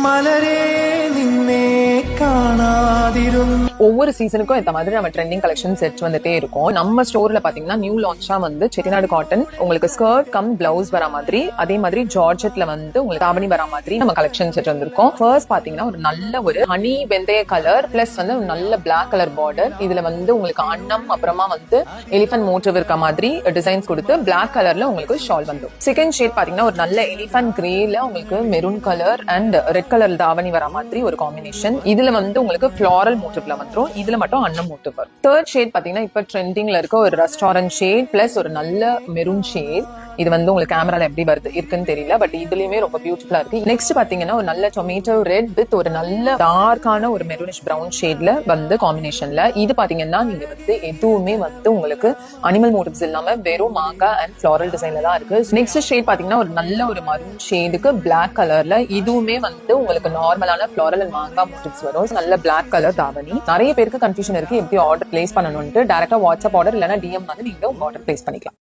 மலரே நின்னே காணாதிரும். ஒவ்வொரு சீசனுக்கும் இந்த மாதிரி நம்ம ட்ரெண்டிங் கலெக்ஷன் செட் வந்துட்டே இருக்கும். நம்ம ஸ்டோர்ல பாத்தீங்கன்னா நியூ லான்ச்சா வந்து செட்டிநாடு காட்டன் உங்களுக்கு ஸ்கர்ட் கம் பிளவுஸ் வர மாதிரி, அதே மாதிரி ஜார்ஜெட்ல வந்து உங்களுக்கு தாவணி வர மாதிரி நம்ம கலெக்ஷன் செட் வந்திருக்கோம். ஃபர்ஸ்ட் பாத்தீங்கன்னா ஒரு நல்ல ஒரு ஹனி வெந்தய கலர் பிளஸ் வந்து ஒரு நல்ல பிளாக் கலர் பார்டர். இதுல வந்து உங்களுக்கு அன்னம் அப்புறமா வந்து எலிஃபன்ட் மோட்டிவ் இருக்க மாதிரி டிசைன்ஸ் கொடுத்து பிளாக் கலர்ல உங்களுக்கு ஷால் வந்துடும். செகண்ட் ஷேட் பாத்தீங்கன்னா ஒரு நல்ல எலிஃபன்ட் கிரேல உங்களுக்கு maroon colour and red colour தாவணி வர மாதிரி ஒரு காம்பினேஷன். இதுல வந்து உங்களுக்கு ஃபிளாரல் மோட்டிவ்ல வந்துரும். இதுல மட்டும் அன்னம் மோட்டிவ் வரும். தேர்ட் ஷேட் பாத்தீங்கன்னா இப்ப ட்ரெண்டிங்ல இருக்க ஒரு ரெஸ்டாரண்ட் ஷேட் பிளஸ் ஒரு நல்ல மெரூன் ஷேட். இது வந்து உங்களுக்கு கேமரால எப்படி வருது இருக்குன்னு தெரியல, பட் இதுலயுமே ரொம்ப பியூட்டிஃபுல்லா இருக்கு. நெக்ஸ்ட் பாத்தீங்கன்னா ஒரு நல்ல டொமேட்டோ ரெட் வித் ஒரு நல்ல டார்க்கான ஒரு மெரூனிஷ் பிரவுன் ஷேட்ல வந்து காம்பினேஷன்ல. இது பாத்தீங்கன்னா நீங்க வந்து எதுவுமே வந்து உங்களுக்கு அனிமல் மோட்டிவ்ஸ் இல்லாம வெறும் மாங்காய் அண்ட் ஃபிளாரல் டிசைன்ல தான் இருக்கு. நெக்ஸ்ட் ஷேட் பாத்தீங்கன்னா ஒரு நல்ல ஒரு மரூன் ஷேடுக்கு பிளாக் கலர்ல, இதுவுமே வந்து உங்களுக்கு நார்மலான ஃபிளாரல் அண்ட் மாங்காய் மோட்டிவ்ஸ் வரும். நல்ல பிளாக் கலர் தாவணி. நிறைய பேருக்கு கன்ஃபியூஷன் இருக்கு எப்படி ஆர்டர் பிளேஸ் பண்ணணும்னு. டைரக்டா வாட்ஸ்அப் ஆர்டர் இல்லைன்னா டிஎம் வந்து நீங்க ஆர்டர் பிளேஸ் பண்ணிக்கலாம்.